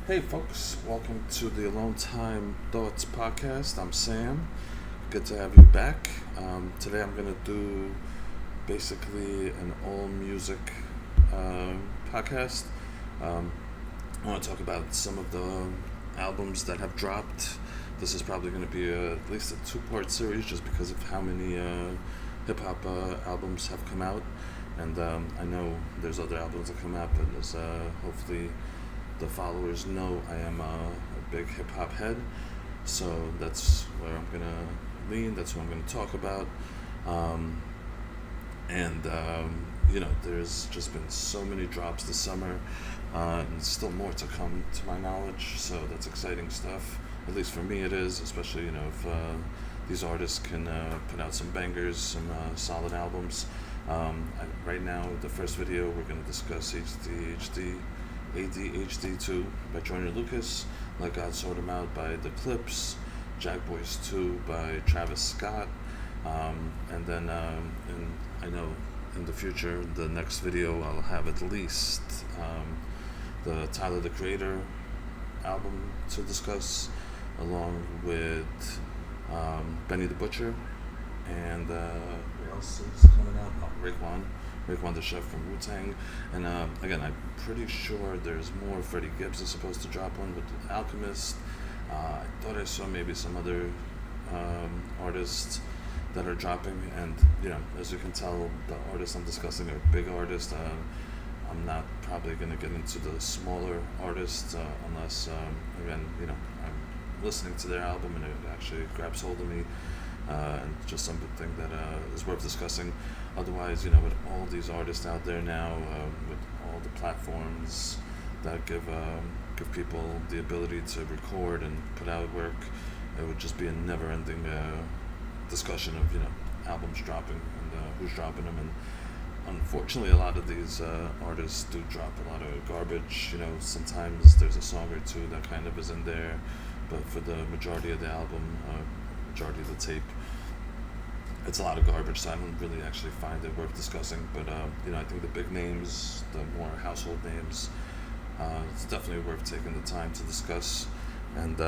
Hey folks, welcome to the Alone Time Thoughts podcast. I'm Sam. Good to have you back. Today I'm going to do basically an all music podcast. Um, I want to talk about some of the albums that have dropped. This is probably going to be at least a two-part series just because of how many hip hop albums have come out. And I know there's other albums that come out, but there's hopefully the followers know I am a big hip hop head, so that's where I'm gonna lean. That's what I'm gonna talk about. Um, and there's just been so many drops this summer, and still more to come to my knowledge. So that's exciting stuff. At least for me, it is. Especially if these artists can put out some bangers, some solid albums. Right now, the first video we're gonna discuss ADHD 2 by Joyner Lucas, Let God Sort Him Out by the Clipse, Jackboys 2 by Travis Scott, and then I know in the future, the next video I'll have at least the Tyler the Creator album to discuss, along with Benny the Butcher, and what else is coming out? Oh, Raekwon the Chef from Wu-Tang. And again, I'm pretty sure there's more. Freddie Gibbs is supposed to drop one with The Alchemist. I thought I saw maybe some other artists that are dropping. And, as you can tell, the artists I'm discussing are big artists. I'm not probably going to get into the smaller artists unless, again, I'm listening to their album and it actually grabs hold of me. And just something that is worth discussing. Otherwise, with all these artists out there now, with all the platforms that give people the ability to record and put out work, it would just be a never-ending discussion of albums dropping and who's dropping them. And unfortunately, a lot of these artists do drop a lot of garbage. Sometimes there's a song or two that kind of is in there, but for the majority of the album, majority of the tape, it's a lot of garbage, so I don't really actually find it worth discussing. But I think the big names, the more household names, it's definitely worth taking the time to discuss. And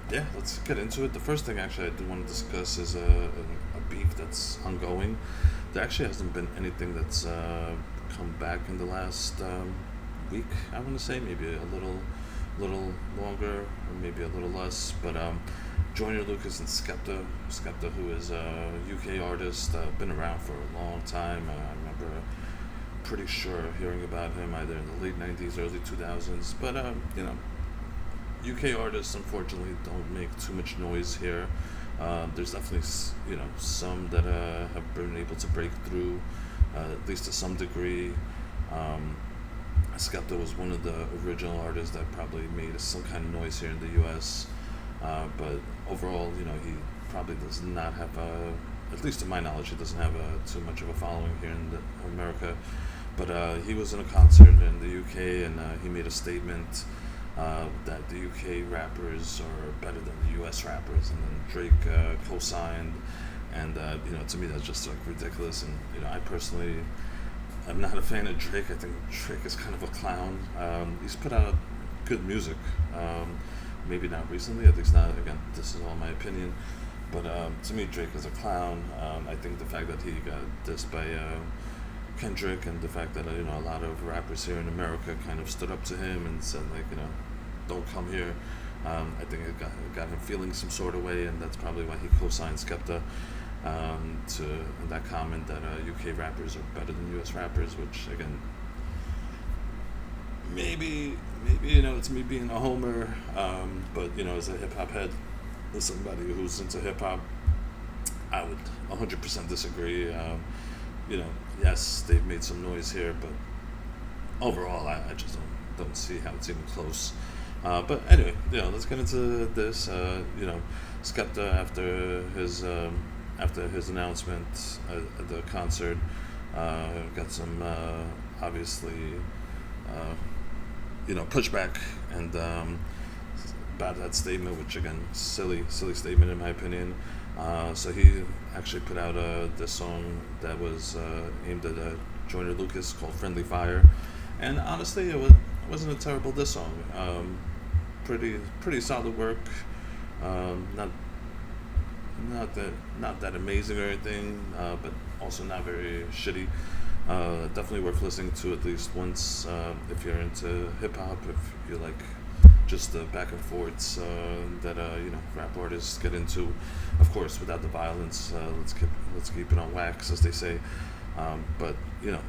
let's get into it. The first thing actually I do want to discuss is a beef that's ongoing. There actually hasn't been anything that's come back in the last week. I want to say maybe a little longer, or maybe a little less, but Joyner Lucas and Skepta, who is a UK artist, been around for a long time. I remember pretty sure hearing about him either in the late 90s, early 2000s, but UK artists unfortunately don't make too much noise here. There's definitely some that have been able to break through, at least to some degree. Skepta was one of the original artists that probably made some kind of noise here in the U.S., but overall, he probably does not have at least to my knowledge, he doesn't have too much of a following here in America. But he was in a concert in the UK, and he made a statement that the UK rappers are better than the US rappers, and then Drake co-signed, and to me that's just like ridiculous. And I personally, I'm not a fan of Drake. I think Drake is kind of a clown. He's put out good music. Maybe not recently, at least not, again, this is all my opinion. But to me, Drake is a clown. I think the fact that he got dissed by Kendrick, and the fact that a lot of rappers here in America kind of stood up to him and said, don't come here. I think it got him feeling some sort of way, and that's probably why he co-signed Skepta to that comment that UK rappers are better than US rappers, which again, maybe it's me being a homer, but as a hip hop head, as somebody who's into hip hop, I would 100% disagree. Yes, they've made some noise here, but overall, I just don't see how it's even close. But anyway, let's get into this. Skepta, after his announcement at the concert, got some obviously pushback and about that statement, which again, silly statement in my opinion. So he actually put out this song that was aimed at Joyner Lucas called "Friendly Fire," and honestly, it wasn't a terrible diss song. pretty solid work. Not not that amazing or anything, but also not very shitty. Definitely worth listening to at least once if you're into hip hop. If you like just the back and forths that rap artists get into, of course, without the violence. Let's keep it on wax, as they say. But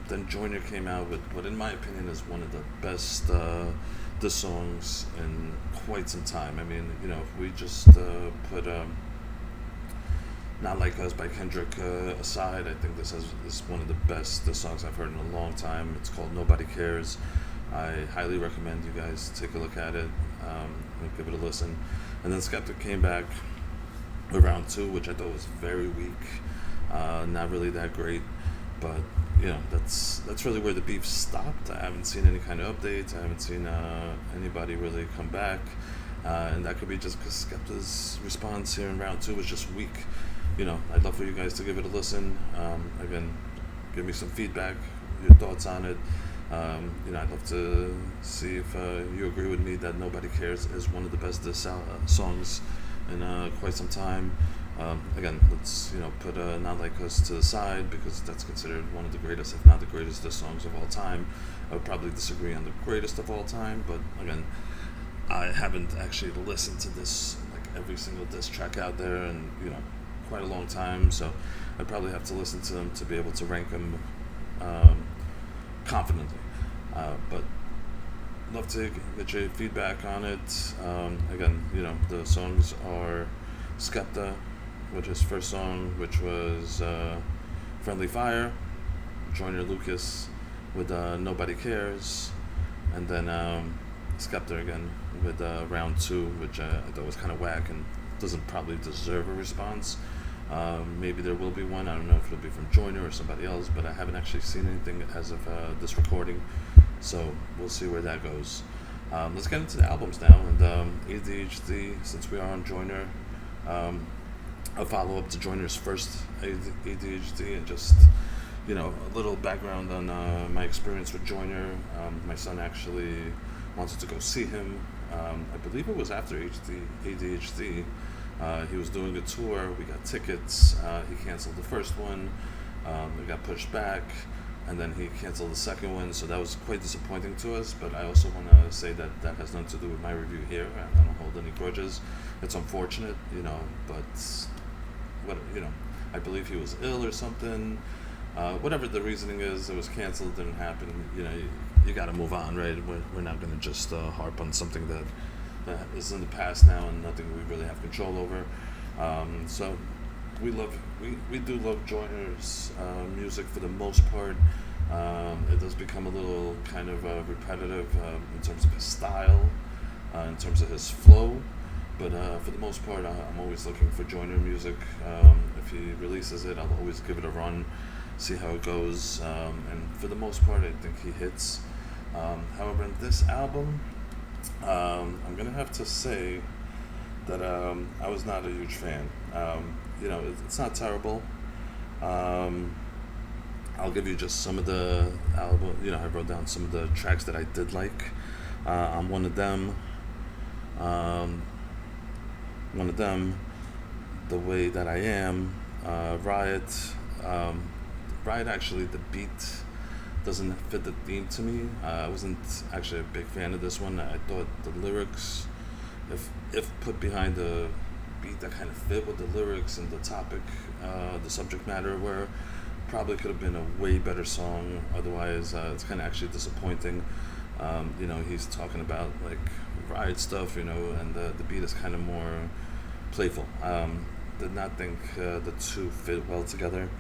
then Joyner came out with what, in my opinion, is one of the best the songs in quite some time. I mean, if we just put Not Like Us by Kendrick aside, I think this is one of the best songs I've heard in a long time. It's called Nobody Cares. I highly recommend you guys take a look at it and give it a listen. And then Skepta came back with round two, which I thought was very weak, not really that great. But that's really where the beef stopped. I haven't seen any kind of updates. I haven't seen anybody really come back, and that could be just because Skepta's response here in round two was just weak. I'd love for you guys to give it a listen. Again, give me some feedback, your thoughts on it. I'd love to see if you agree with me that Nobody Cares is one of the best songs in quite some time. Again, let's put Not Like Us to the side, because that's considered one of the greatest, if not the greatest, songs of all time. I would probably disagree on the greatest of all time, but again, I haven't actually listened to this, like every single diss track out there, and quite a long time, so I'd probably have to listen to them to be able to rank them confidently. But love to get your feedback on it. Again, the songs are Skepta, with his first song, which was Friendly Fire, Joyner Lucas with Nobody Cares, and then Skepta again with round two, which I thought was kind of whack and doesn't probably deserve a response. Maybe there will be one. I don't know if it'll be from Joyner or somebody else, but I haven't actually seen anything as of this recording, so we'll see where that goes. Let's get into the albums now, and ADHD, since we are on Joyner, a follow-up to Joyner's first ADHD, and just a little background on my experience with Joyner. My son actually wanted to go see him. I believe it was after ADHD. He was doing a tour. We got tickets. He canceled the first one. It got pushed back, and then he canceled the second one. So that was quite disappointing to us. But I also want to say that has nothing to do with my review here. I don't hold any grudges. It's unfortunate, but I believe he was ill or something. Whatever the reasoning is, it was canceled, didn't happen. You got to move on, right? We're not going to just harp on something that is in the past now and nothing we really have control over. So we do love Joyner's music for the most part. It does become a little kind of repetitive in terms of his style, in terms of his flow. But for the most part, I'm always looking for Joyner music. If he releases it, I'll always give it a run, see how it goes. And for the most part, I think he hits. However, in this album, I'm going to have to say that I was not a huge fan. It's not terrible. I'll give you just some of the album. I wrote down some of the tracks that I did like. I'm one of them. The Way That I Am, Riot. Riot, actually, the beat doesn't fit the theme to me. I wasn't actually a big fan of this one. I thought the lyrics, if put behind the beat that kind of fit with the lyrics and the topic, the subject matter, where probably could have been a way better song. Otherwise, it's kind of actually disappointing. He's talking about like riot stuff, and the beat is kind of more playful. Did not think the two fit well together.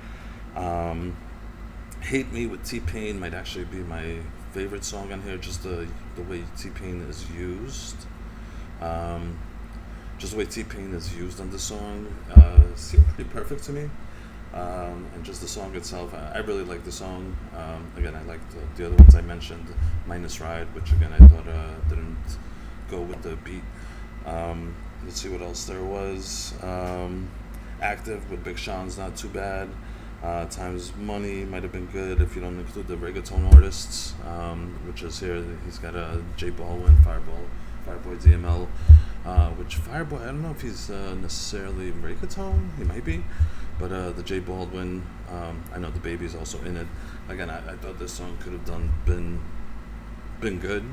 Hate Me with T-Pain might actually be my favorite song on here, just the way T-Pain is used. Just the way T-Pain is used on the song seemed pretty perfect to me. And just the song itself, I really like the song. Again, I liked the other ones I mentioned, minus Ride, which again I thought didn't go with the beat. Let's see what else there was. Active with Big Sean's not too bad. Times Money might have been good if you don't include the reggaeton artists, which is here. He's got a J Balvin, Fireboy DML, which Fireboy, I don't know if he's necessarily reggaeton, he might be, but the J Baldwin, I know the baby's also in it. Again, I thought this song could have been good,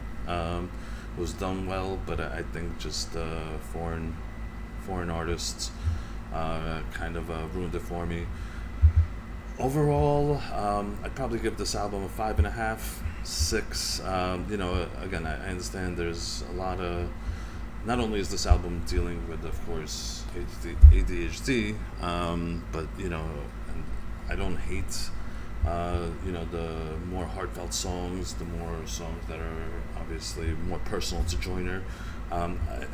was done well, but I think just foreign artists kind of ruined it for me. Overall, I'd probably give this album a 5.5, 6. Again, I understand there's a lot of. Not only is this album dealing with, of course, ADHD, but and I don't hate, the more heartfelt songs, the more songs that are obviously more personal to Joyner.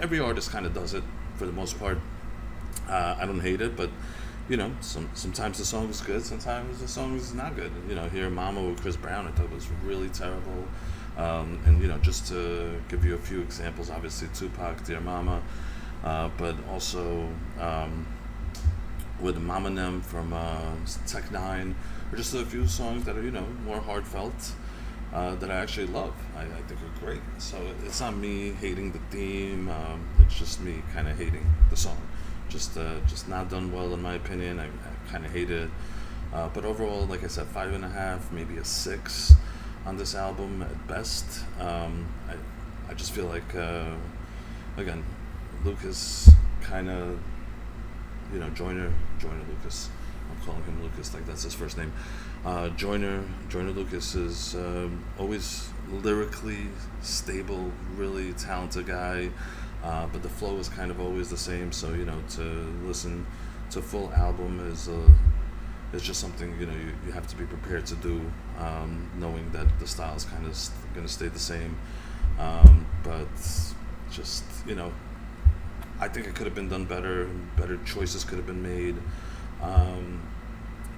Every artist kind of does it for the most part. I don't hate it, but sometimes the song is good, sometimes the song is not good. Here Mama with Chris Brown, I thought was really terrible. And just to give you a few examples, obviously Tupac, Dear Mama, but also with Mama Nem from Tech Nine, or just a few songs that are more heartfelt that I actually love. I think are great. So it's not me hating the theme. It's just me kind of hating the song. Just not done well in my opinion. I kind of hate it. But overall, like I said, 5.5, maybe a 6 on this album at best. I just feel like again, Lucas kind of Joyner Lucas. I'm calling him Lucas like that's his first name. Joyner Lucas is always lyrically stable, really talented guy. But the flow is kind of always the same. So to listen to a full album is just something you have to be prepared to do, knowing that the style is kind of going to stay the same. But just I think it could have been done better. Better choices could have been made.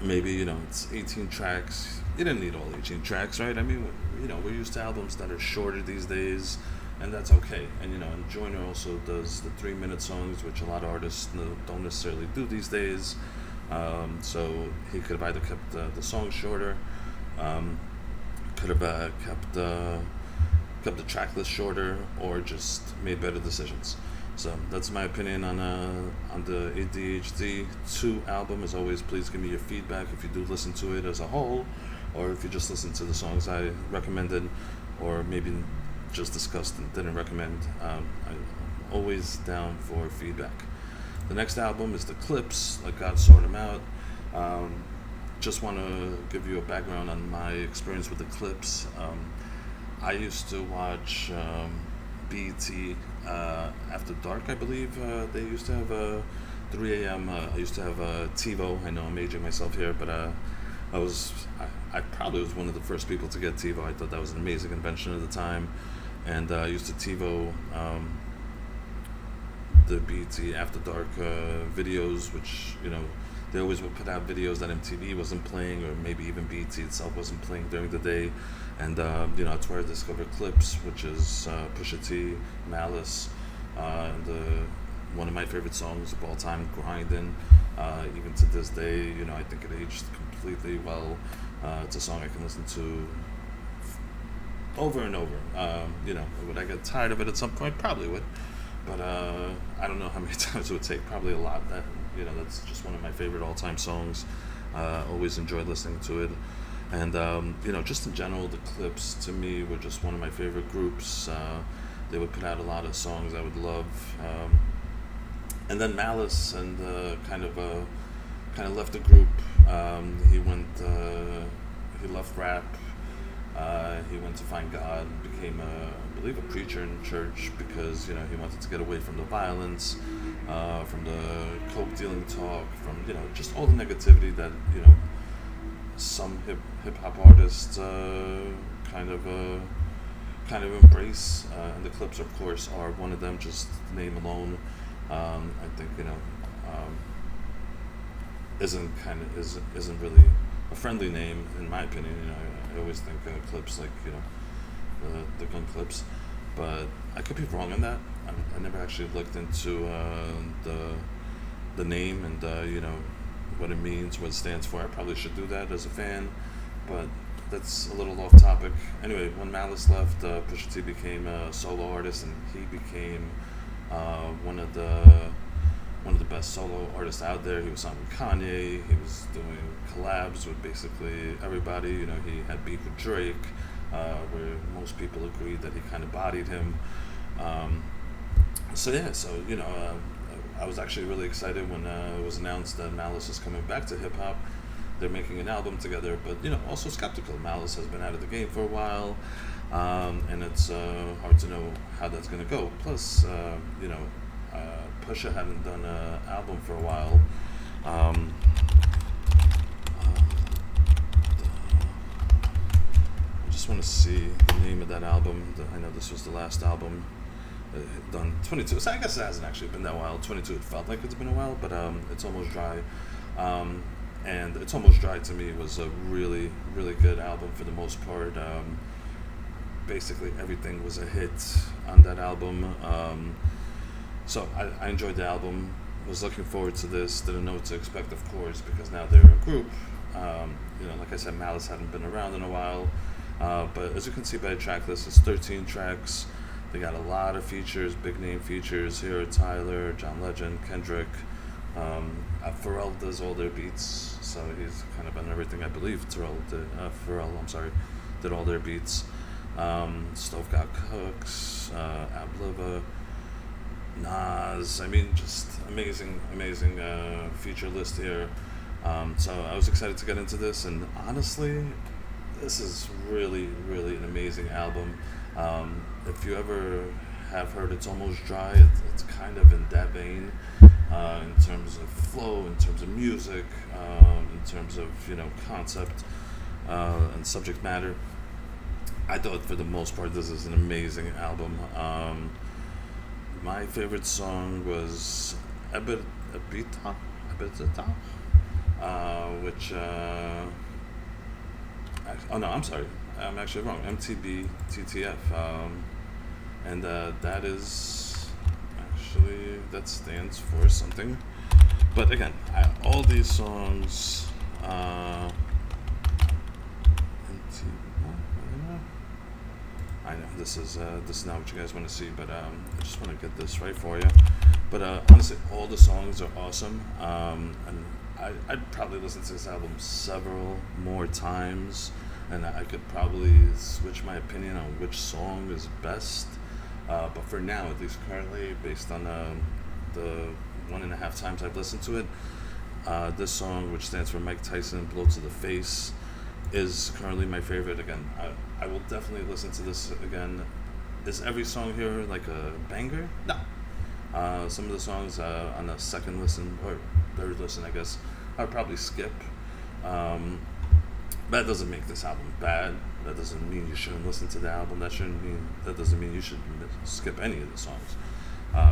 Maybe it's 18 tracks. You didn't need all 18 tracks, right? I mean, we're used to albums that are shorter these days, and that's okay. And and Joyner also does the 3-minute songs, which a lot of artists don't necessarily do these days. So he could have either kept the song shorter, could have kept the track list shorter, or just made better decisions. So that's my opinion on the ADHD 2 album. As always, please give me your feedback if you do listen to it as a whole, or if you just listen to the songs I recommended, or maybe just discussed and didn't recommend. I'm always down for feedback. The next album is the Clipse, Let God Sort 'Em Out. Just want to give you a background on my experience with the Clipse. I used to watch BET After Dark, I believe. They used to have 3 a.m. I used to have TiVo. I know I'm aging myself here, but I probably was one of the first people to get TiVo. I thought that was an amazing invention at the time. And I used to TiVo the BET After Dark videos, which they always would put out videos that MTV wasn't playing, or maybe even BET itself wasn't playing during the day. And that's where I discovered Clipse, which is Pusha T, Malice, and one of my favorite songs of all time, Grindin'. Even to this day, I think it aged completely well. It's a song I can listen to over and over. Would I get tired of it at some point? Probably would. But I don't know how many times it would take. Probably a lot. That's just one of my favorite all-time songs. Always enjoyed listening to it. And just in general, the Clipse to me were just one of my favorite groups. They would put out a lot of songs I would love. And then Malice and kind of left the group. He left rap. He went to find God, became I believe a preacher in church, because he wanted to get away from the violence, from the coke dealing talk, from just all the negativity that some hip hop artists kind of embrace, and the Clipse of course are one of them. Just name alone, I think isn't really a friendly name in my opinion. I always think Clipse like the gun Clipse, but I could be wrong on that. I never actually looked into the name and what it means, what it stands for. I probably should do that as a fan, but that's a little off topic. Anyway, when Malice left, Pusha T became a solo artist, and he became uh, one of the one of the best solo artists out there. He was on with Kanye. He was doing collabs with basically everybody. You know, he had beef with Drake, where most people agreed that he kind of bodied him. Um, I was actually really excited when it was announced that Malice is coming back to hip hop. They're making an album together, but also skeptical. Malice has been out of the game for a while, and it's hard to know how that's going to go. Plus, Pusha hadn't done an album for a while. Um, I just want to see the name of that album. I know this was the last album done. 22. So I guess it hasn't actually been that while. 22. It felt like it's been a while, but it's almost dry. And It's Almost Dry to me was a really, really good album for the most part. Basically, everything was a hit on that album. So I enjoyed the album. Was looking forward to this. Didn't know what to expect, of course, because now they're a group. Like I said, Malice hadn't been around in a while. But as you can see by the track list, it's 13 tracks. They got a lot of features, big name features here. Tyler, John Legend, Kendrick. Pharrell does all their beats, so he's kind of on everything. I believe Pharrell did all their beats. Stove Got Cooks, Abliva, Nas. I mean, just amazing feature list here. So I was excited to get into this, and honestly, this is really, really an amazing album. If you ever have heard It's Almost Dry, it's kind of in that vein. In terms of flow, in terms of music, in terms of concept and subject matter. I thought for the most part this is an amazing album. My favorite song was Ebita, which I'm sorry, I'm actually wrong. MTB TTF, and that is. Actually, that stands for something. But again, all these songs. I know this is not what you guys want to see, but I just want to get this right for you. But honestly, all the songs are awesome, and I'd probably listen to this album several more times, and I could probably switch my opinion on which song is best. But for now, at least currently, based on the 1.5 times I've listened to it, this song, which stands for Mike Tyson, Blow to the Face, is currently my favorite. Again, I will definitely listen to this again. Is every song here like a banger? No. Some of the songs on the second listen, or third listen, I guess, I'd probably skip. That doesn't make this album bad. That doesn't mean you shouldn't listen to the album. That doesn't mean you should skip any of the songs.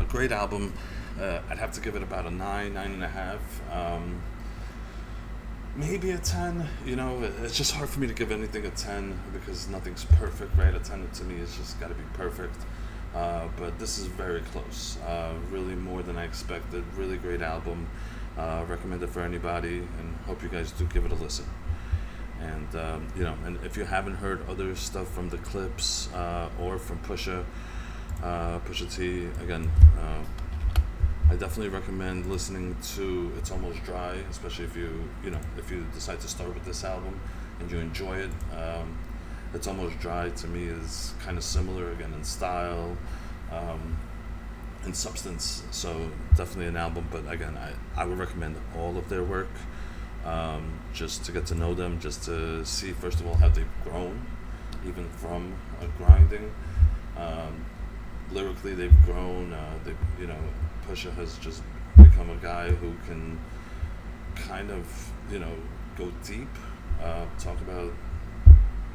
Great album. I'd have to give it about a 9.5. Maybe a 10. It's just hard for me to give anything a 10 because nothing's perfect, right? A 10 to me is just got to be perfect. But this is very close. Really more than I expected. Really great album. Recommend it for anybody, and hope you guys do give it a listen. And and if you haven't heard other stuff from the Clipse or from Pusha T, again, I definitely recommend listening to It's Almost Dry, especially if you decide to start with this album and you enjoy it. It's Almost Dry to me is kind of similar, again, in style, in substance. So definitely an album, but again, I would recommend all of their work. Just to get to know them, just to see first of all how they've grown, even from grinding. Lyrically, they've grown. Pusha has just become a guy who can kind of go deep, talk about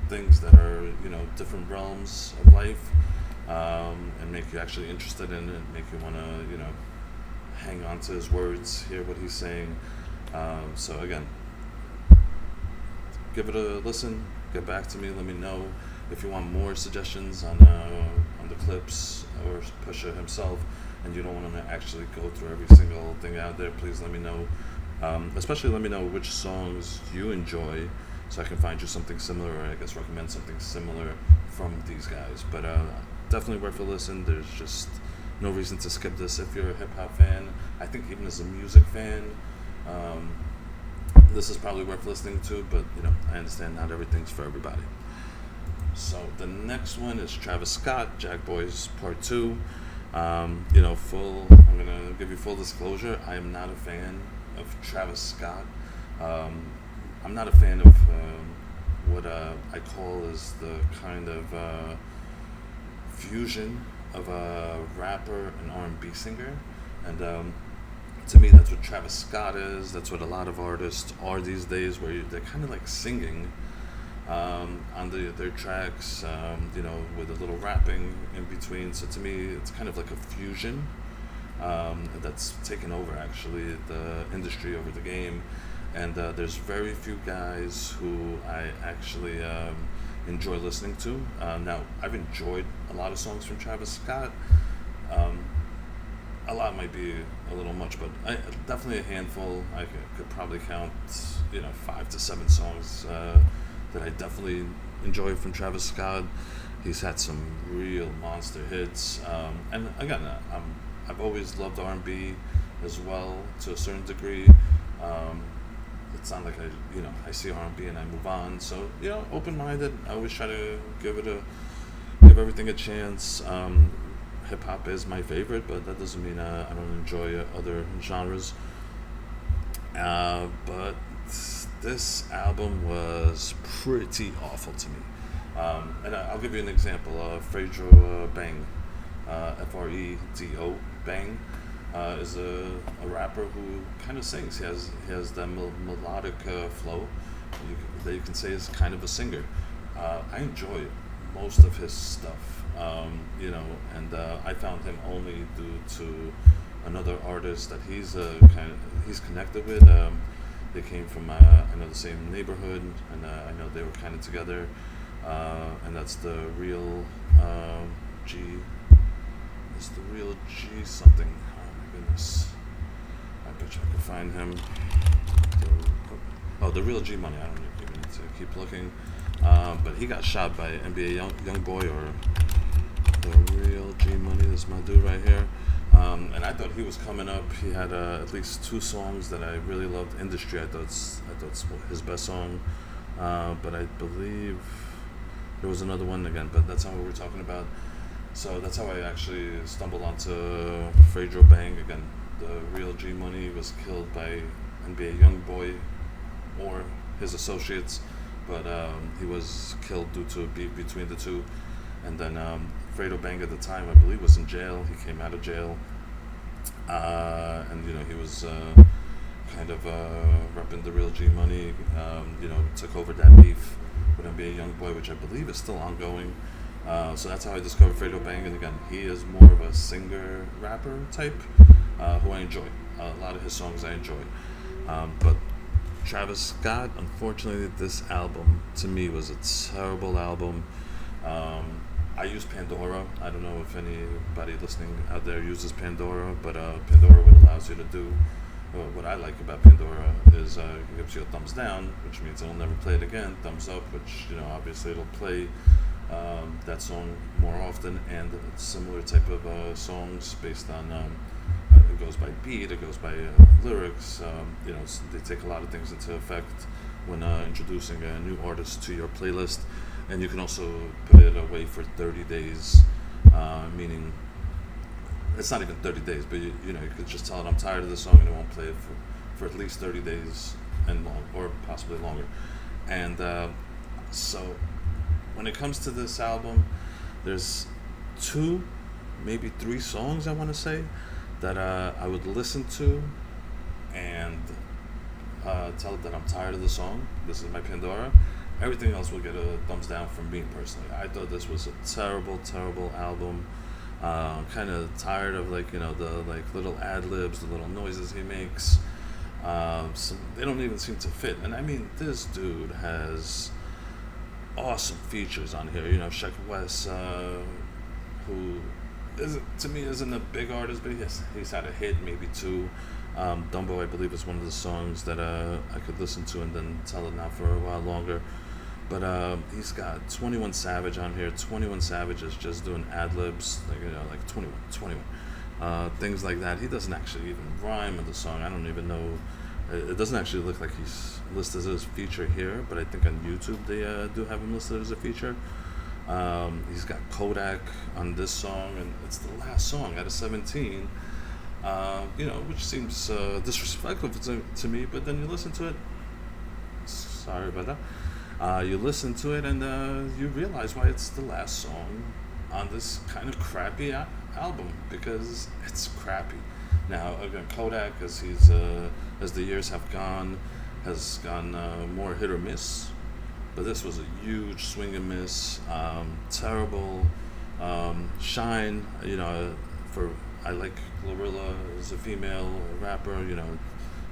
things that are different realms of life, and make you actually interested in it, make you want to hang on to his words, hear what he's saying. So again, give it a listen. Get back to me. Let me know if you want more suggestions on the Clipse or Pusha himself, and you don't want to actually go through every single thing out there. Please let me know. Especially let me know which songs you enjoy, so I can find you something similar, or I guess recommend something similar from these guys. But definitely worth a listen. There's just no reason to skip this if you're a hip hop fan. I think even as a music fan, um, this is probably worth listening to. But I understand not everything's for everybody. So the next one is Travis Scott, Jackboys Part Two. I'm gonna give you full disclosure. I am not a fan of Travis Scott. I'm not a fan of what I call is the kind of fusion of a rapper and R&B singer, and to me, that's what Travis Scott is. That's what a lot of artists are these days, where they're kind of like singing on their tracks, with a little rapping in between. So to me, it's kind of like a fusion that's taken over actually the industry, over the game. And there's very few guys who I actually enjoy listening to. Now, I've enjoyed a lot of songs from Travis Scott. A lot might be a little much, but definitely a handful. I could probably count, 5 to 7 songs that I definitely enjoy from Travis Scott. He's had some real monster hits, and again, I've always loved R&B as well to a certain degree. It's not like I see R&B and I move on. So open-minded. I always try to give everything a chance. Hip hop is my favorite, but that doesn't mean I don't enjoy other genres. But this album was pretty awful to me. And I'll give you an example. Fredo Bang, Fredo Bang, is a rapper who kind of sings. He has that melodic flow that you can say is kind of a singer. I enjoy most of his stuff. And I found him only due to another artist that he's connected with. They came from the same neighborhood, and I know they were kind of together. And that's the real G. It's the real G something. Oh my goodness! I bet you I could find him. The real G Money. I don't even need to keep looking. But he got shot by NBA young boy, or the real G Money. This is my dude right here. And I thought he was coming up. He had at least 2 songs that I really loved. Industry, I thought it's his best song. But I believe there was another one again, but that's not what we're talking about. So that's how I actually stumbled onto Fredo Bang again. The real G Money was killed by NBA YoungBoy or his associates, but he was killed due to a beef between the two. And then Fredo Bang at the time, I believe, was in jail. He came out of jail, and he was kind of repping the real G Money. Took over that beef with NBA YoungBoy, which I believe is still ongoing. So that's how I discovered Fredo Bang. And again, he is more of a singer-rapper type who I enjoy. A lot of his songs I enjoy. But Travis Scott, unfortunately, this album to me was a terrible album. I use Pandora. I don't know if anybody listening out there uses Pandora, but Pandora, what allows you to do, what I like about Pandora is it gives you a thumbs down, which means it'll never play it again. Thumbs up, which obviously it'll play that song more often, and similar type of songs based on it goes by beat, it goes by lyrics. They take a lot of things into effect when introducing a new artist to your playlist. And you can also put it away for 30 days, meaning it's not even 30 days, but you could just tell it, I'm tired of this song, and it won't play it for at least 30 days and long, or possibly longer. And so when it comes to this album, there's 2, maybe 3 songs, I want to say, that I would listen to and tell it that I'm tired of the song. This is my Pandora. Everything else will get a thumbs down from me personally. I thought this was a terrible, terrible album. Kind of tired of the little ad libs, the little noises he makes. They don't even seem to fit. And I mean, this dude has awesome features on here. Sheck West, who to me isn't a big artist, but he's had a hit, maybe two. Dumbo, I believe, is one of the songs that I could listen to and then tell it out for a while longer. But he's got 21 Savage on here. 21 Savage is just doing ad libs, like 21, things like that. He doesn't actually even rhyme in the song. I don't even know. It doesn't actually look like he's listed as a feature here, but I think on YouTube they do have him listed as a feature. He's got Kodak on this song, and it's the last song out of 17. Which seems disrespectful to me, but then you listen to it. Sorry about that. You listen to it and you realize why it's the last song on this kind of crappy album, because it's crappy. Now again, Kodak, as the years have gone, has gone more hit or miss, but this was a huge swing and miss. Terrible. Shine, I like Glorilla as a female rapper.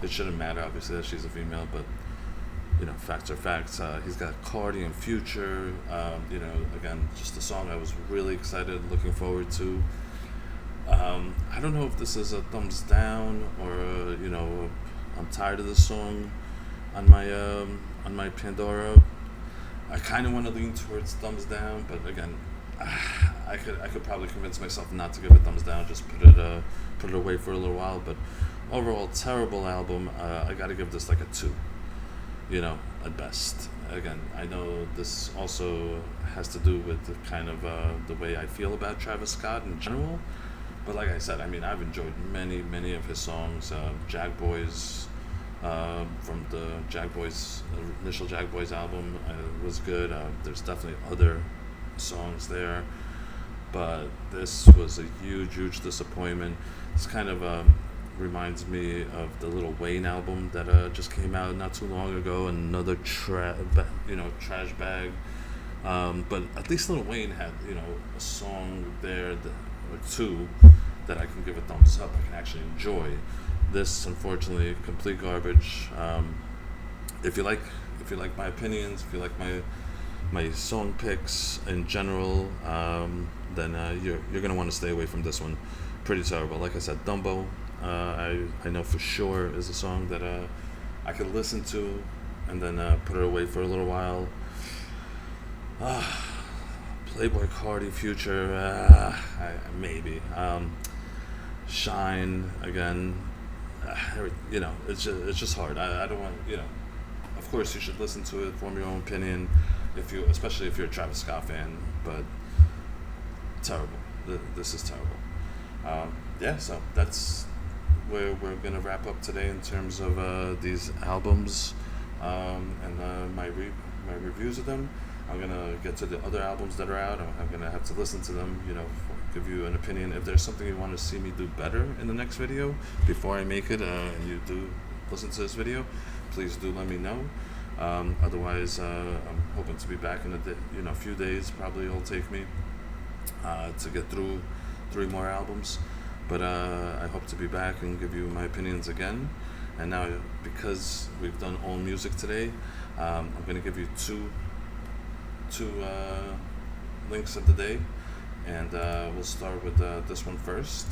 It shouldn't matter obviously that she's a female, but facts are facts. He's got Cardi and Future. Again, just a song I was really excited, looking forward to. I don't know if this is a thumbs down or I'm tired of this song on my Pandora. I kind of want to lean towards thumbs down, but again, I could probably convince myself not to give it thumbs down. Just put it away for a little while. But overall, terrible album. I got to give this like a 2. At best. Again, I know this also has to do with the kind of the way I feel about Travis Scott in general. But like I said, I've enjoyed many of his songs. Jackboys, from the Jackboys, initial Jackboys album, was good. There's definitely other songs there, but this was a huge disappointment. It's kind of reminds me of the Lil Wayne album that just came out not too long ago, another trash bag. But at least Lil Wayne had a song there or two that I can give a thumbs up. I can actually enjoy. This, unfortunately, complete garbage. If you like my opinions, if you like my song picks in general, then you're gonna want to stay away from this one. Pretty terrible. Like I said, Dumbo, I know for sure is a song that I could listen to and then put it away for a little while. Playboy Cardi, Future, maybe. Shine again. It's just hard. I don't want Of course, you should listen to it, form your own opinion, especially if you're a Travis Scott fan. But terrible. This is terrible. So that's where we're gonna wrap up today in terms of these albums and my reviews of them. I'm gonna get to the other albums that are out. I'm gonna have to listen to them, give you an opinion. If there's something you want to see me do better in the next video before I make it, and you do listen to this video, please do let me know. Otherwise, I'm hoping to be back in a few days. Probably it'll take me to get through 3 more albums, but I hope to be back and give you my opinions again. And now, because we've done all music today, I'm going to give you two links of the day, and we'll start with this one first.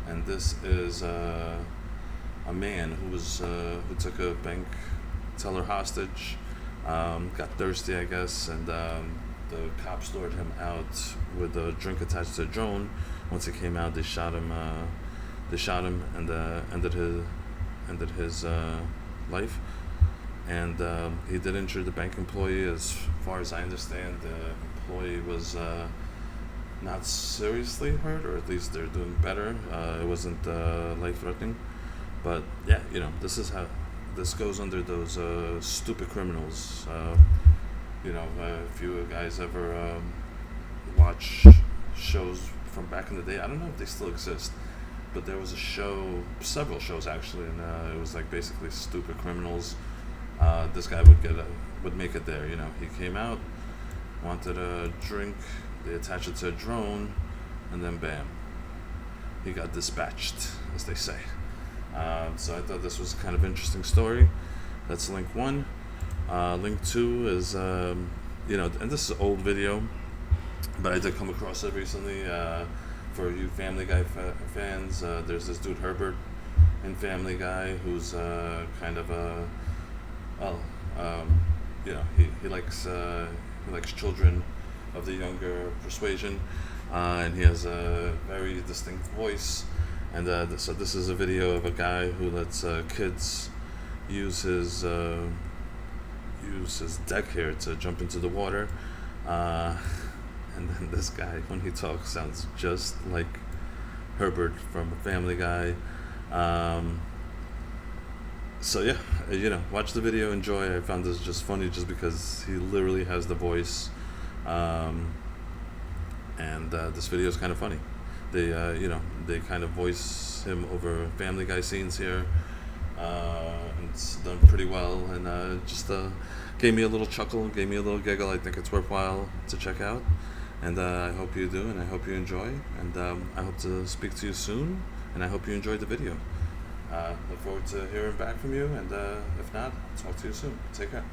And this is a man who took a bank teller hostage, got thirsty, I guess, and the cops lured him out with a drink attached to a drone. Once he came out, they shot him and ended his life. And he did injure the bank employee. As far as I understand, the employee was not seriously hurt, or at least they're doing better. It wasn't life-threatening. But yeah, this goes under those stupid criminals. If you guys ever watch shows from back in the day, I don't know if they still exist, but there was a show, several shows actually, and it was like basically stupid criminals. This guy would make it there. He came out, wanted a drink, they attached it to a drone, and then bam, he got dispatched, as they say. So I thought this was kind of interesting story. That's link 1. Link 2 is, and this is an old video, but I did come across it recently. for you Family Guy fans, there's this dude Herbert in Family Guy who's kind of a well, he likes children of the younger persuasion, and he has a very distinct voice. And so this is a video of a guy who lets kids use his deck here to jump into the water. And then this guy, when he talks, sounds just like Herbert from Family Guy. So yeah, watch the video, enjoy. I found this just funny just because he literally has the voice. And this video is kind of funny. They kind of voice him over Family Guy scenes here. And it's done pretty well, and just gave me a little chuckle, gave me a little giggle. I think it's worthwhile to check out, and I hope you do, and I hope you enjoy, and I hope to speak to you soon, and I hope you enjoyed the video. Look forward to hearing back from you, and if not, I'll talk to you soon. Take care.